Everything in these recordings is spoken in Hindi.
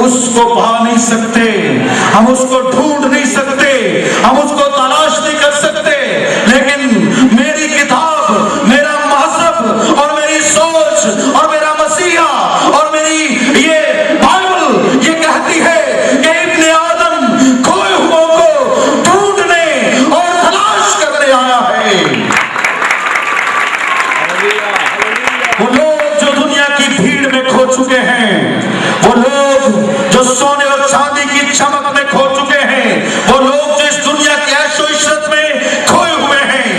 उसको पा नहीं सकते, हम उसको ढूंढ नहीं सकते, हम उसको तलाश नहीं कर सकते। लेकिन मेरी किताब, मेरा मजहब और मेरी सोच और मेरा मसीहा और मेरी ये बाइबल ये कहती है कि इब्ने आदम खोए हुओं को ढूंढने और तलाश करने आया है। वो लोग जो दुनिया की भीड़ में खो चुके हैं, वो लोग जो सोने और चांदी की चमक में खो चुके हैं, वो लोग जो इस दुनिया की ऐशो इशरत में खोए हुए हैं,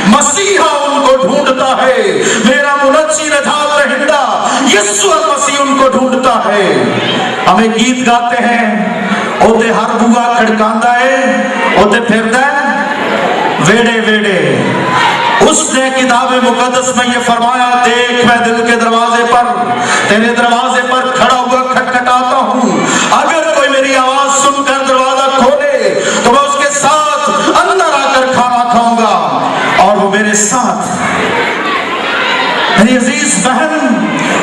मसीहा उनको ढूंढता है। मेरा मुनज्जी नजात दहिंदा यीशु मसीह उनको ढूंढता है। हम एक गीत गाते हैं, ओते हर बुआ खड़कांदा है, ओते फिरदा वेड़े वेड़े। उसने किताबे मुकद्दस में ये फरमाया, देख मैं दिल के दरवाजे पर, तेरे दरवाजे पर खड़ा हुआ खटखटाता हूँ। अगर कोई मेरी आवाज सुनकर दरवाजा खोले तो मैं उसके साथ अंदर आकर खाना खाऊंगा और वो मेरे साथ। मेरी अजीज बहन,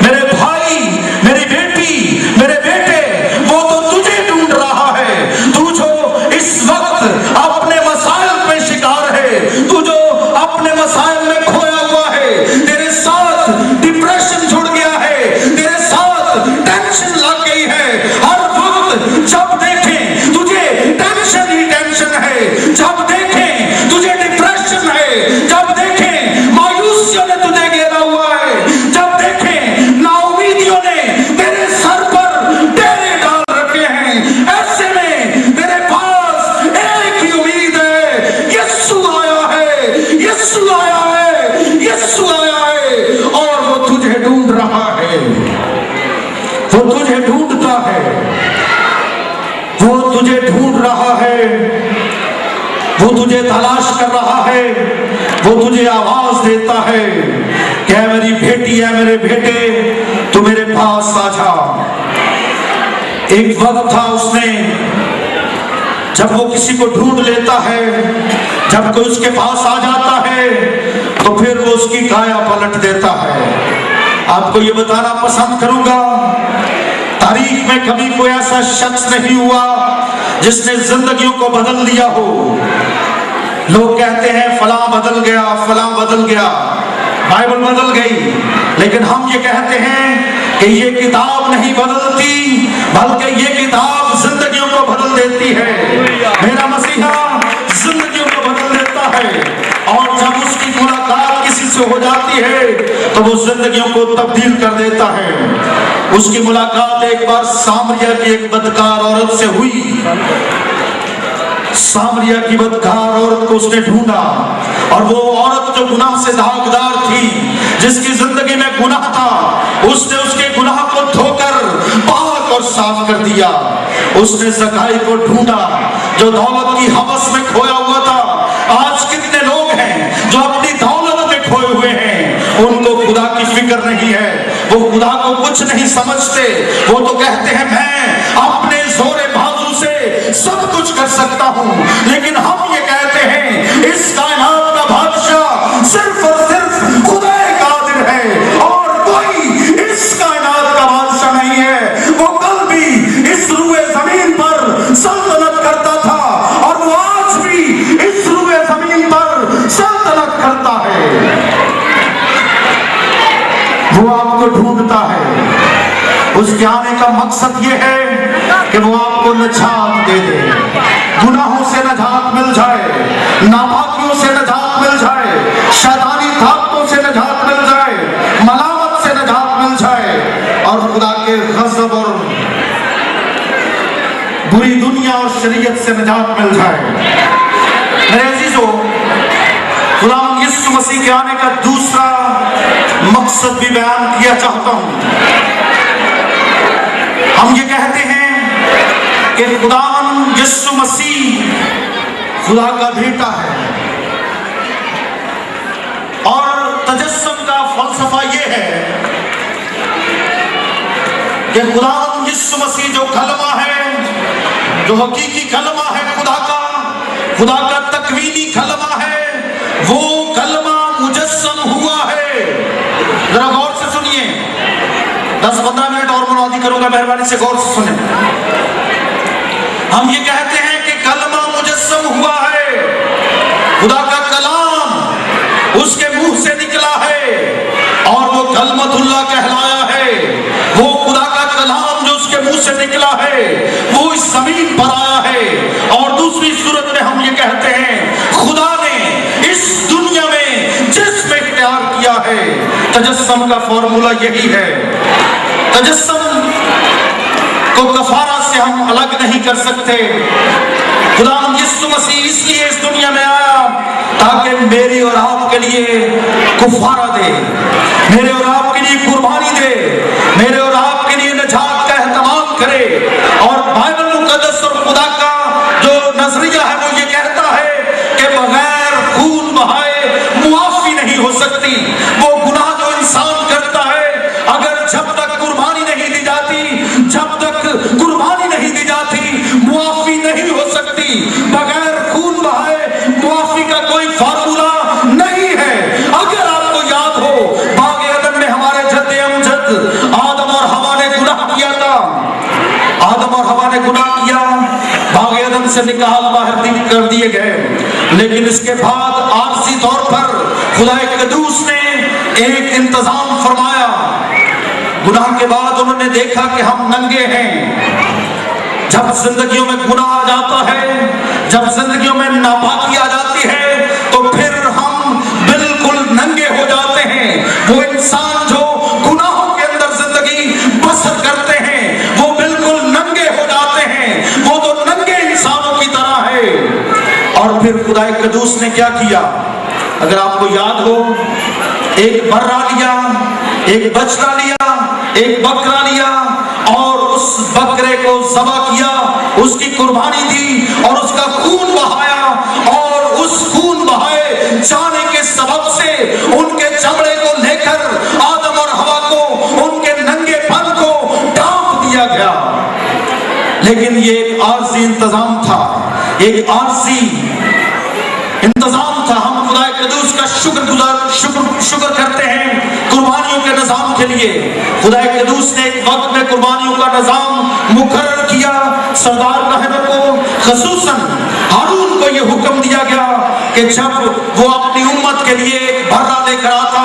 मेरे भाई, मेरी बेटी, मेरे बेटे, वो तो तुझे ढूंढ रहा है। तू जो इस वक्त अपने मसाइल पे शिकार है, तू जो अपने मसाइल में खोया हुआ है, तेरे साथ डिप्रेशन जुड़ गया है, तेरे साथ टेंशन लग गई है। हर वक्त जब देखें तुझे टेंशन ही टेंशन है, जब देखें तुझे डिप्रेशन है, जब देखें मायूसियों ने तुझे घेरा हुआ है, जब देखें नाउमीदियों ने तेरे सर पर डेरे डाल रखे हैं, ऐसे में तेरे पास एक ही उम्मीद है, यीशु आया है, यीशु आया है, यीशु आया है और वो तुझे ढूंढ रहा है, वो तुझे ढूंढता है, वो तुझे ढूंढ रहा है, वो तुझे तलाश कर रहा है, वो तुझे आवाज देता है कि ऐ मेरी बेटी, है मेरे बेटे, तू मेरे पास आ जा। एक वक्त था उसने, जब वो किसी को ढूंढ लेता है, जब कोई उसके पास आ जाता है तो फिर वो उसकी काया पलट देता है। आपको ये बताना पसंद करूंगा, तारीख में कभी कोई ऐसा शख्स नहीं हुआ जिसने जिंदगियों को बदल दिया हो। लोग कहते हैं फलां बदल गया, फलां बदल गया, बाइबल बदल गई, लेकिन हम ये कहते हैं कि ये किताब नहीं बदलती, बल्कि ये किताब जिंदगियों को बदल देती है। मेरा मसीहा जिंदगियों को बदल देता है और जब उसकी मुलाकात किसी से हो जाती है तो वो जिंदगियों को तब्दील कर देता है। उसकी मुलाकात एक बार सामरिया की एक बदकार औरत से हुई। सामरिया की बदकार औरत को उसने ढूंढा और वो औरत जो गुनाह से दागदार थी, जिसकी जिंदगी में गुनाह था, उसने उसके गुनाह को धोकर पाक और साफ कर दिया। उसने ज़काई को ढूंढा जो दौलत की हवस में खोया हुआ था। आज कितने लोग हैं जो अपनी दौलत में खोए हुए हैं, उनको खुदा की फिक्र नहीं है, वो खुदा को कुछ नहीं समझते। वो तो कहते हैं मैं अपने जोरे बाजू से सब कुछ कर सकता हूं, लेकिन हम ये कहते हैं इस कायनात का बादशाह सिर्फ और सिर्फ खुदा कादिर है और कोई इस कायनात का बादशाह नहीं है। वो कल भी इस रूए जमीन पर सल्तनत करता था और वो आज भी इस रूए जमीन पर सल्तनत करता है। वो आपको ढूंढता है। उसके आने का मकसद ये है कि वो आपको निजात दे दे, गुनाहों से निजात मिल जाए, नापाकियों से निजात मिल जाए, शैतानी ताकतों से निजात मिल जाए, मलामत से निजात मिल जाए और खुदा के गज़ब और बुरी दुनिया और शरीयत से निजात मिल जाए। मेरे अजीजों, खुदा यीशु मसीह के आने का दूसरा मकसद भी बयान किया चाहता हूं। हम ये कहते हैं कि खुदावन यीशु मसीह खुदा का बेटा है और तजस्सुम का फलसफा ये है कि खुदावन यीशु मसीह जो कलमा है, जो हकीकी कलमा है खुदा का तकवीनी कलमा है, वो कलमा मुजस्सम हुआ है। जरा गौर से सुनिए, 10-15 मिनट और मुनादी करूंगा, मेहरबानी से गौर से सुने। हम ये कहते हैं कि कलमा मुजस्सम हुआ है, खुदा का कलाम उसके मुंह से निकला है और वो कलमतुल्लाह कहलाया है। वो खुदा का कलाम जो उसके मुंह से निकला है वो इस जमीन पर आया है। और दूसरी सूरत में हम ये कहते हैं खुदा ने इस दुनिया में जिस्म इख्तियार किया है। तजस्सुम का फॉर्मूला यही है। तजस्सुम को कफारा से हम अलग नहीं कर सकते। खुदा यीशु मसीह इसलिए इस दुनिया में आया ताकि मेरी और आपके लिए कुफारा दे, मेरे और आपके लिए कुर्बानी दे, मेरे और आपके लिए निजात का एहतमाम करे। और बाइबल मुकद्दस और खुदा का जो नजरिया है वो ये कहता है कि बगैर खून बहाए मुआफी नहीं हो सकती। वो गुनाह जो इंसान करता है, अगर जब तक कुर्बानी नहीं दी जाती, जब तक कुर्बानी नहीं दी जाती, मुआफी नहीं हो सकती। बगैर खून बहाए मुआफी का कोई फार्मूला नहीं है। अगर आपको याद हो, बाग एदन में हमारे जद्दे अमजद आदम और हवा ने गुनाह किया था। आदम और हवा ने गुनाह किया, बाग एदन से निकाल बाहर कर दिए गए। लेकिन इसके बाद आरसी तौर पर खुदा कदूस ने एक इंतजाम फरमाया। गुनाह के बाद उन्होंने देखा कि हम नंगे हैं। जब जिंदगियों में गुनाह आ जाता है, जब जिंदगियों में नापाकी आ जाती है, तो फिर हम बिल्कुल नंगे हो जाते हैं। वो इंसान जो गुनाहों के अंदर जिंदगी बसर करते हैं वो बिल्कुल नंगे हो जाते हैं। वो तो नंगे इंसानों की तरह है। और फिर खुदा कदूस ने क्या किया, अगर आपको याद हो, एक बर्रा लिया, एक बछड़ा लिया, एक बकरा लिया और उस बकरे को ज़बह किया, उसकी कुर्बानी दी और उसका खून बहाया। और उस खून बहाए जाने के सबब से उनके चमड़े को लेकर आदम और हवा को उनके नंगेपन को ढांप दिया गया। लेकिन ये एक आरजी इंतजाम था, एक आरजी इंतजाम था। हम खुदा कदूस का शुक्र करते हैं कुर्बानियों के निजाम के लिए। खुदा कदूस ने एक वक्त में कुर्बानियों का निजाम मुकर्रर किया। सरदार कहनों को, खसूसन हारून को यह हुक्म दिया गया कि जब वो अपनी उम्मत के लिए एक बर्रा लेकर आता